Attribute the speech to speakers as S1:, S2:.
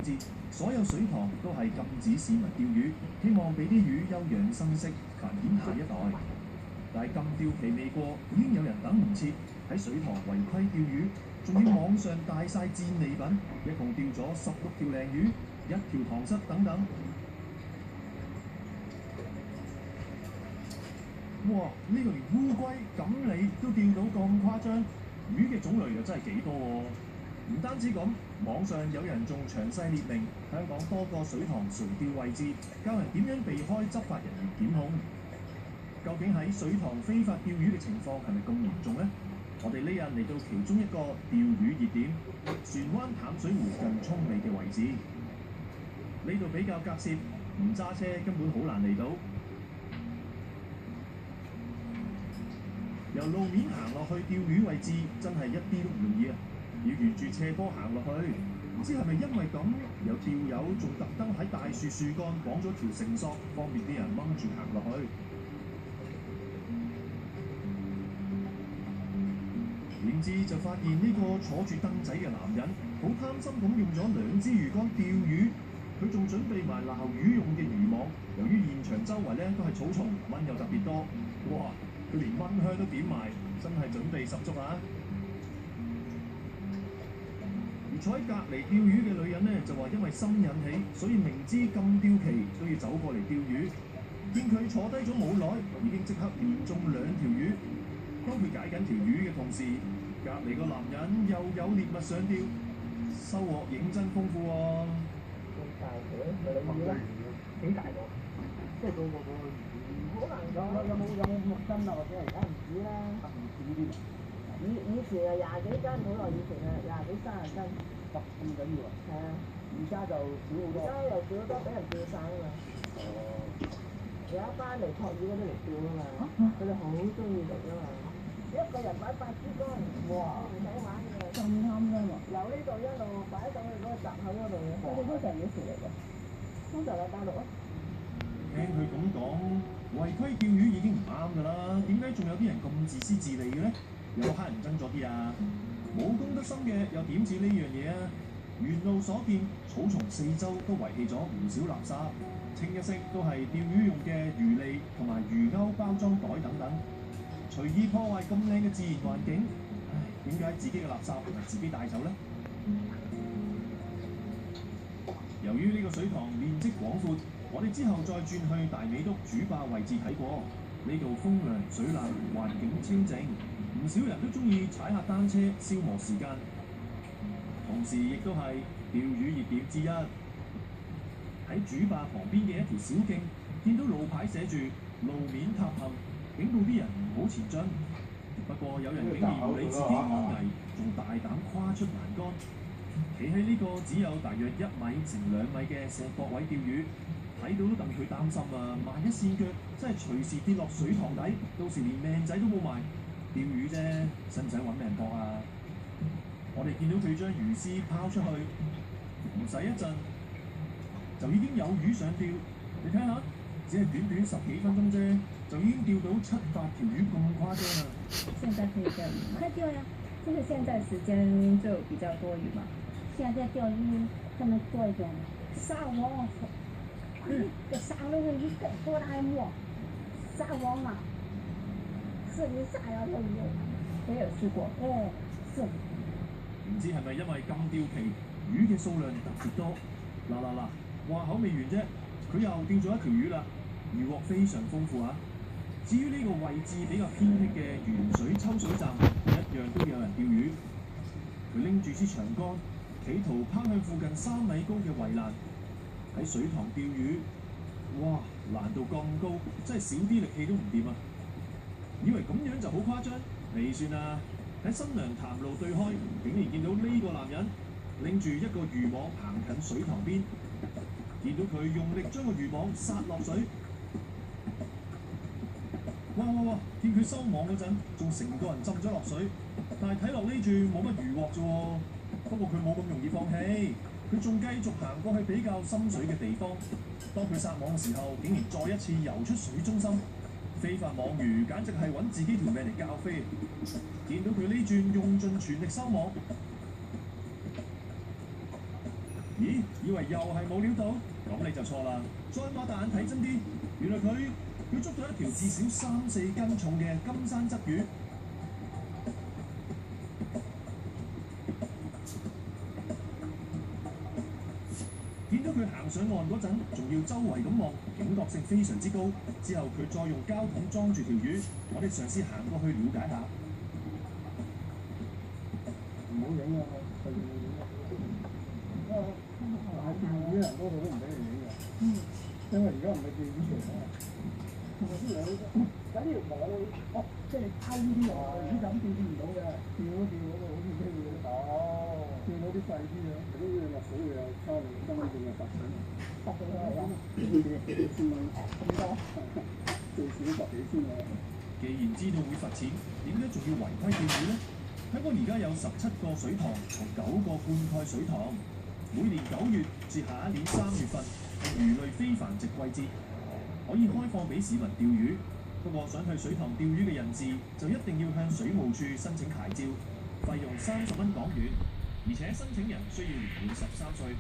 S1: 季節，所有水塘都係禁止市民釣魚，希望俾啲魚休養生息，繁衍下一代。但係禁釣期未過，已經有人等唔切喺水塘違規釣魚，仲要網上大晒戰利品，一共釣咗16條鯪魚、1條塘虱等等。哇！呢個連烏龜、錦鯉都釣到咁誇張，魚嘅種類又真係幾多喎！唔單止咁，網上有人仲詳細列明香港多個水塘垂釣位置，教人點樣避開執法人員檢控。究竟喺水塘非法釣魚嘅情況係咪咁嚴重呢？我哋呢日嚟到其中一個釣魚熱點——船灣淡水湖近涌尾嘅位置。呢度比較隔涉，唔揸車根本好難嚟到。由路面行落去釣魚位置，真係一啲都唔容易啊！要沿住斜坡行落去，唔知係咪因為咁，有釣友仲特登喺大樹樹幹綁咗條繩索，方便啲人掹住行落去。點知就發現呢個坐住凳仔嘅男人，好貪心咁用咗2支魚竿釣魚，佢仲準備埋撈魚用嘅漁網。由於現場周圍咧都係草叢，蚊又特別多，哇！佢連蚊香都點埋，真係準備十足啊！而坐喺隔離釣魚嘅女人呢，就話因為心引起，所以明知禁釣期都要走過嚟釣魚。見佢坐低咗冇耐，已經即刻連中2條魚。當佢解緊條魚嘅同時，隔離個男人又有獵物上釣，收穫認真豐富喎。
S2: 咁大嘅鯪魚咧，幾大個？即係個魚。好難講，有冇6斤啊？或者而家唔止啦，唔止呢啲。以前啊20幾斤，好耐以前啊20幾30斤，咁緊要啊？係啊，而家就少好多。而家又少好多，俾人釣晒啊嘛。哦。有一班嚟托魚嗰啲嚟釣啊嘛，佢哋好中意嚟啊嘛。一個人擺8支竿，哇！唔使玩嘅。咁啱㗎喎。由呢度一路擺上去嗰個閘口嗰度嘅。佢哋通常幾時嚟㗎？通常禮拜6啊。
S1: 聽佢咁講，違規釣魚已經唔啱㗎啦，點解仲有啲人咁自私自利嘅呢？有冇乞人憎咗啲啊？冇公德心嘅又點似呢樣嘢啊？沿路所見，草叢四周都遺棄咗唔少垃圾，清一色都係釣魚用嘅魚餌同埋魚鈎包裝袋等等，隨意破壞咁靚嘅自然環境，唉，點解自己嘅垃圾唔係自己帶走呢？由於呢個水塘面積廣闊，我哋之後再轉去大美督主壩位置睇過，呢度風涼水冷，環境清靜，唔少人都中意踩下單車消磨時間，同時亦都係釣魚熱點之一。喺主壩旁邊嘅一條小徑，見到路牌寫住路面塌陷，警告啲人唔好前進。不過有人竟然唔理自己安危，仲大膽跨出欄杆，企喺呢個只有大約1米乘2米嘅石角位釣魚。睇到都戥佢擔心啊！萬一跣腳，真係隨時跌落水塘底，到時連命仔都冇埋。釣魚啫，使唔使揾命搏啊？我哋見到佢將魚絲拋出去，唔使一陣就已經有魚上釣。你睇下，只係短10幾分鐘啫，就已經釣到7、8條魚咁誇張啊！
S3: 現在可以釣魚嗎？快釣呀！就是現在時間就比較多魚嘛。現在釣魚可能多一點，沙網。這沙那個魚多大摸，沙網嘛，是你沙呀都有，我有試過，是。
S1: 唔知係咪因為禁釣期，魚嘅數量特別多？嗱，話口未完啫，佢又釣咗1條魚啦，魚獲非常豐富啊！至於呢個位置比較偏僻嘅鉛水抽水站，一樣都有人釣魚。佢拎住支長竿，企圖拋向附近3米高嘅圍欄。喺水塘釣魚，哇！難度咁高，真係少啲力氣都唔掂啊！以為咁樣就好誇張，未算啊！喺新娘潭路對開，竟然見到呢個男人拎住一個漁網行近水塘邊，見到佢用力將個漁網撒落水，哇！見佢收網嗰陣，仲成個人浸咗落水，但係睇落呢處冇乜魚獲啫喎。不過佢冇咁容易放棄。佢仲繼續行過去比較深水嘅地方，當佢撒網嘅時候，竟然再一次游出水中心。非法網魚簡直係揾自己條命嚟教飛。見到佢呢轉用盡全力收網，咦？以為又係冇料到？咁你就錯啦！再擘大眼睇真啲，原來佢捉到一條至少3-4斤重嘅金山鯽魚。見到佢行上岸嗰陣，仲要周圍咁望，警覺性非常之高。之後佢再用膠桶裝住條魚，我哋嘗試行過去了解下。
S4: 唔好影啊！隨便影啊！但係釣魚人多數都唔俾你影嘅，因為而家唔係釣魚場啊。
S2: 有啲網哦，即係溝呢啲魚就咁釣唔到嘅，
S4: 釣嗰個好似飛嘅。哦，釣到啲細啲嘅，嗰啲落水嘅又收你3蚊定係10蚊。
S2: 10幾蚊嚟㗎，
S4: 幾千蚊
S2: 咁多。
S4: 最少10幾千喎。
S1: 既然知道會罰錢，點解仲要違規釣魚呢？香港而家有17個水塘同9個灌溉水塘，每年9月至下一年3月份係魚類非繁殖季節，可以開放俾市民釣魚。不過想去水塘釣魚嘅人士就一定要向水務署申請牌照，費用30蚊港元，而且申請人需要年滿13歲。